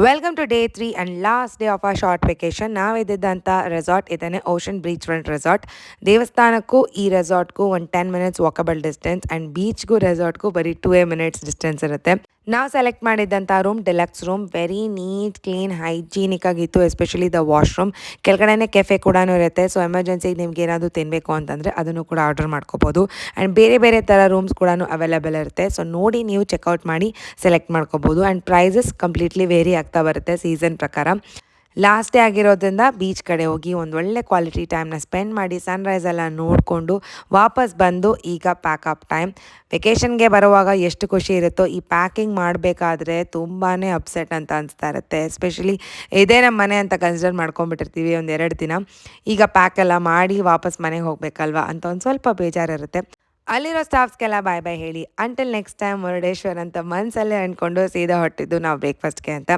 Welcome to day 3 and last day of a short vacation. ನಾವಿದ್ದಂಥ resort ಇದ್ದಾನೆ ocean beach front resort. ದೇವಸ್ಥಾನಕ್ಕೂ ಈ ರೆಸಾರ್ಟ್ಗೂ ಒಂದು 10 ಮಿನಿಟ್ಸ್ ವಾಕಬಲ್ ಡಿಸ್ಟೆನ್ಸ್ ಆ್ಯಂಡ್ ಬೀಚ್ಗೂ ರೆಸಾರ್ಟ್ಗೂ ಬರೀ 2 ಮಿನಿಟ್ಸ್ ಡಿಸ್ಟೆನ್ಸ್ ಇರುತ್ತೆ. ನಾವು ಸೆಲೆಕ್ಟ್ ಮಾಡಿದ್ದಂಥ room deluxe room, very neat clean hygienic ಆಗಿತ್ತು, ಎಸ್ಪೆಷಲಿ ದ ವಾಶ್ರೂಮ್. ಕೆಳಗಡೆನೇ ಕೆಫೆ ಕೂಡ ಇರುತ್ತೆ, ಸೊ ಎಮರ್ಜೆನ್ಸಿಗೆ ನಿಮ್ಗೆ ಏನಾದರೂ ತಿನ್ನಬೇಕು ಅಂತಂದರೆ ಅದನ್ನು ಕೂಡ ಆರ್ಡರ್ ಮಾಡ್ಕೋಬೋದು. ಆ್ಯಂಡ್ ಬೇರೆ ಬೇರೆ ಥರ ರೂಮ್ಸ್ ಕೂಡ ಅವೈಲೇಬಲ್ ಇರುತ್ತೆ, ಸೊ ನೋಡಿ ನೀವು ಚೆಕ್ಔಟ್ ಮಾಡಿ ಸೆಲೆಕ್ಟ್ ಮಾಡ್ಕೋಬೋದು. ಆ್ಯಂಡ್ ಪ್ರೈಸಸ್ ಕಂಪ್ಲೀಟ್ಲಿ ವೇರಿ ಆಗ್ತಾ ಬರುತ್ತೆ ಸೀಸನ್ ಪ್ರಕಾರ. ಲಾಸ್ಟ್ ಡೇ ಆಗಿರೋದ್ರಿಂದ ಬೀಚ್ ಕಡೆ ಹೋಗಿ ಒಂದು ಒಳ್ಳೆ ಕ್ವಾಲಿಟಿ ಟೈಮ್ನ ಸ್ಪೆಂಡ್ ಮಾಡಿ ಸನ್ರೈಸ್ ಎಲ್ಲ ನೋಡಿಕೊಂಡು ವಾಪಸ್ ಬಂದು ಈಗ ಪ್ಯಾಕಪ್ ಟೈಮ್. ವೆಕೇಷನ್ಗೆ ಬರುವಾಗ ಎಷ್ಟು ಖುಷಿ ಇರುತ್ತೋ ಈ ಪ್ಯಾಕಿಂಗ್ ಮಾಡಬೇಕಾದ್ರೆ ತುಂಬಾ ಅಪ್ಸೆಟ್ ಅಂತ ಅನಿಸ್ತಾ ಇರುತ್ತೆ. ಎಸ್ಪೆಷಲಿ ಇದೇ ನಮ್ಮ ಮನೆ ಅಂತ ಕನ್ಸಿಡರ್ ಮಾಡ್ಕೊಂಡ್ಬಿಟ್ಟಿರ್ತೀವಿ ಒಂದು 2 ದಿನ. ಈಗ ಪ್ಯಾಕ್ ಎಲ್ಲ ಮಾಡಿ ವಾಪಸ್ ಮನೆಗೆ ಹೋಗಬೇಕಲ್ವಾ ಅಂತ ಒಂದು ಸ್ವಲ್ಪ ಬೇಜಾರಿರುತ್ತೆ. ಅಲ್ಲಿರೋ ಸ್ಟಾಫ್ಸ್ಗೆಲ್ಲ ಬಾಯ್ ಬಾಯ್ ಹೇಳಿ ಅಂಟಿಲ್ ನೆಕ್ಸ್ಟ್ ಟೈಮ್ ಮುರುಡೇಶ್ವರ್ ಅಂತ ಮನಸ್ಸಲ್ಲೇ ಅಂದ್ಕೊಂಡು ಸೀದಾ ಹೊಟ್ಟಿದ್ದು ನಾವು ಬ್ರೇಕ್ಫಾಸ್ಟ್ಗೆ ಅಂತ.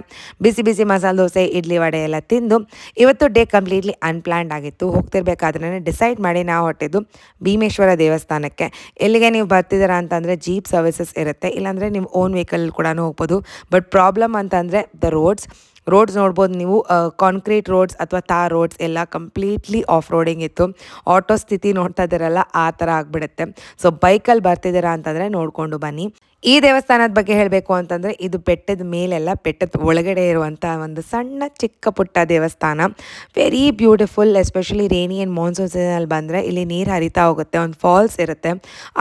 ಬಿಸಿ ಬಿಸಿ ಮಸಾಲೆ ದೋಸೆ, ಇಡ್ಲಿ, ವಡೆ ಎಲ್ಲ ತಿಂದು ಇವತ್ತು ಡೇ ಕಂಪ್ಲೀಟ್ಲಿ ಅನ್ಪ್ಲ್ಯಾನ್ಡ್ ಆಗಿತ್ತು. ಹೋಗ್ತಿರ್ಬೇಕಾದ್ರೆ ಡಿಸೈಡ್ ಮಾಡಿ ನಾವು ಹೊಟ್ಟಿದ್ದು ಭೀಮೇಶ್ವರ ದೇವಸ್ಥಾನಕ್ಕೆ. ಎಲ್ಲಿಗೆ ನೀವು ಬರ್ತಿದ್ದೀರಾ ಅಂತಂದರೆ ಜೀಪ್ ಸರ್ವಿಸಸ್ ಇರುತ್ತೆ, ಇಲ್ಲಾಂದರೆ ನೀವು ಓನ್ ವೆಹಿಕಲ್ ಕೂಡ ಹೋಗ್ಬೋದು. ಬಟ್ ಪ್ರಾಬ್ಲಮ್ ಅಂತಂದರೆ ದ ರೋಡ್ಸ್ ನೋಡ್ಬೋದು ನೀವು. ಕಾಂಕ್ರೀಟ್ ರೋಡ್ಸ್ ಅಥವಾ ತಾರ್ ರೋಡ್ಸ್ ಎಲ್ಲ ಕಂಪ್ಲೀಟ್ಲಿ ಆಫ್ ರೋಡಿಂಗ್ ಇತ್ತು. ಆಟೋ ಸ್ಥಿತಿ ನೋಡ್ತಾ ಇದ್ದೀರಲ್ಲ ಆ ಥರ ಆಗಿಬಿಡುತ್ತೆ. ಸೊ ಬೈಕಲ್ಲಿ ಬರ್ತಿದ್ದೀರಾ ಅಂತಂದರೆ ನೋಡಿಕೊಂಡು ಬನ್ನಿ. ಈ ದೇವಸ್ಥಾನದ ಬಗ್ಗೆ ಹೇಳಬೇಕು ಅಂತಂದರೆ ಇದು ಬೆಟ್ಟದ ಮೇಲೆಲ್ಲ ಬೆಟ್ಟದ ಒಳಗಡೆ ಇರುವಂಥ ಒಂದು ಸಣ್ಣ ಚಿಕ್ಕ ಪುಟ್ಟ ದೇವಸ್ಥಾನ. Very beautiful, especially rainy and monsoon ಸೀಸನಲ್ಲಿ ಬಂದರೆ ಇಲ್ಲಿ ನೀರು ಹರಿತಾ ಹೋಗುತ್ತೆ, ಒಂದು ಫಾಲ್ಸ್ ಇರುತ್ತೆ,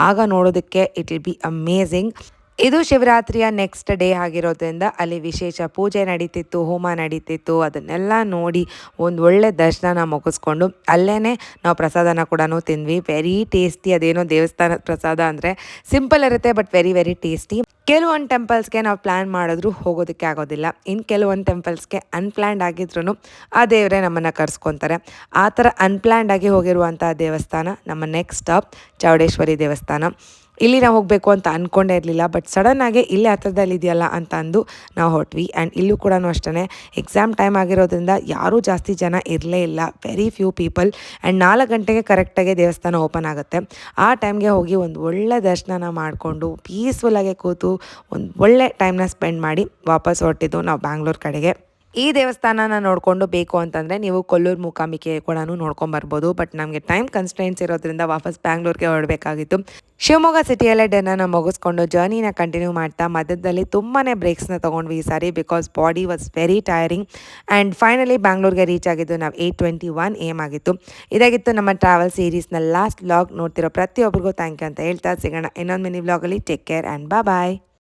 ಆಗ ನೋಡೋದಕ್ಕೆ ಇಟ್ ವಿಲ್ ಬಿ ಅಮೇಝಿಂಗ್. ಇದು ಶಿವರಾತ್ರಿಯ ನೆಕ್ಸ್ಟ್ ಡೇ ಆಗಿರೋದ್ರಿಂದ ಅಲ್ಲಿ ವಿಶೇಷ ಪೂಜೆ ನಡೀತಿತ್ತು, ಹೋಮ ನಡೀತಿತ್ತು. ಅದನ್ನೆಲ್ಲ ನೋಡಿ ಒಂದು ಒಳ್ಳೆ ದರ್ಶನ ಮುಗಿಸ್ಕೊಂಡು ಅಲ್ಲೇ ನಾವು ಪ್ರಸಾದನ ಕೂಡ ತಿಂದ್ವಿ. Very tasty. ಅದೇನೋ ದೇವಸ್ಥಾನದ ಪ್ರಸಾದ ಅಂದರೆ ಸಿಂಪಲ್ ಇರುತ್ತೆ, ಬಟ್ ವೆರಿ ವೆರಿ ಟೇಸ್ಟಿ. ಕೆಲವೊಂದು ಟೆಂಪಲ್ಸ್ಗೆ ನಾವು ಪ್ಲ್ಯಾನ್ ಮಾಡಿದ್ರು ಹೋಗೋದಕ್ಕೆ ಆಗೋದಿಲ್ಲ. ಇನ್ನು ಕೆಲವೊಂದು ಟೆಂಪಲ್ಸ್ಗೆ ಅನ್ಪ್ಲ್ಯಾನ್ಡ್ ಆಗಿದ್ರೂ ಆ ದೇವರೇ ನಮ್ಮನ್ನು ಕರ್ಸ್ಕೊತಾರೆ. ಆ ಥರ ಅನ್ಪ್ಲ್ಯಾನ್ಡ್ ಆಗಿ ಹೋಗಿರುವಂಥ ದೇವಸ್ಥಾನ ನಮ್ಮ ನೆಕ್ಸ್ಟ್ ಸ್ಟಾಪ್ ಚೌಡೇಶ್ವರಿ ದೇವಸ್ಥಾನ. ಇಲ್ಲಿ ನಾವು ಹೋಗಬೇಕು ಅಂತ ಅಂದ್ಕೊಂಡೇ ಇರಲಿಲ್ಲ, ಬಟ್ ಸಡನ್ನಾಗಿ ಇಲ್ಲೇ ಹತ್ರದಲ್ಲಿ ಇದೆಯಲ್ಲ ಅಂತ ಅಂದು ನಾವು ಹೊಟ್ವಿ. ಆ್ಯಂಡ್ ಇಲ್ಲೂ ಕೂಡ ಅಷ್ಟೇ ಎಕ್ಸಾಮ್ ಟೈಮ್ ಆಗಿರೋದ್ರಿಂದ ಯಾರೂ ಜಾಸ್ತಿ ಜನ ಇರಲೇ ಇಲ್ಲ, ವೆರಿ ಫ್ಯೂ ಪೀಪಲ್. ಆ್ಯಂಡ್ 4 ಗಂಟೆಗೆ ಕರೆಕ್ಟಾಗಿ ದೇವಸ್ಥಾನ ಓಪನ್ ಆಗುತ್ತೆ. ಆ ಟೈಮ್ಗೆ ಹೋಗಿ ಒಂದು ಒಳ್ಳೆ ದರ್ಶನ ಮಾಡಿಕೊಂಡು ಪೀಸ್ಫುಲ್ಲಾಗಿ ಕೂತು ಒಂದು ಒಳ್ಳೆ ಟೈಮ್ನ ಸ್ಪೆಂಡ್ ಮಾಡಿ ವಾಪಸ್ ಹೊರಟಿದ್ದು ನಾವು ಬ್ಯಾಂಗ್ಳೂರು ಕಡೆಗೆ. ಈ ದೇವಸ್ಥಾನನ ನೋಡಿಕೊಂಡು ಬೇಕು ಅಂತಂದರೆ ನೀವು ಕೊಲ್ಲೂರು ಮೂಕಾಂಬಿಕೆ ಕೂಡ ನೋಡ್ಕೊಂಬರ್ಬೋದು. ಬಟ್ ನಮಗೆ ಟೈಮ್ ಕನ್ಸ್ಟ್ರೆಂಟ್ಸ್ ಇರೋದ್ರಿಂದ ವಾಪಸ್ ಬ್ಯಾಂಗ್ಳೂರ್ಗೆ ಹೊರಡಬೇಕಾಗಿತ್ತು. ಶಿವಮೊಗ್ಗ ಸಿಟಿಯಲ್ಲೇ ಡೆನ್ನನ್ನು ಮುಗಿಸ್ಕೊಂಡು ಜರ್ನಿನ ಕಂಟಿನ್ಯೂ ಮಾಡ್ತಾ ಮಧ್ಯದಲ್ಲಿ ತುಂಬಾ ಬ್ರೇಕ್ಸ್ನ ತೊಗೊಂಡ್ವಿ ಈ ಸಾರಿ, because body was very tiring. And finally ಬ್ಯಾಂಗ್ಳೂರ್ಗೆ ರೀಚ್ ಆಗಿದ್ದು ನಾವು 8:21 AM ಆಗಿತ್ತು. ಇದಾಗಿತ್ತು ನಮ್ಮ ಟ್ರಾವೆಲ್ ಸೀರೀಸ್ನ ಲಾಸ್ಟ್ ವ್ಲಾಗ್. ನೋಡ್ತಿರೋ ಪ್ರತಿಯೊಬ್ಬರಿಗೂ ಥ್ಯಾಂಕ್ ಯು ಅಂತ ಹೇಳ್ತಾ ಸಿಗೋಣ ಇನ್ನೊಂದು ಮಿನಿ ವ್ಲಾಗಲ್ಲಿ. Take care and bye.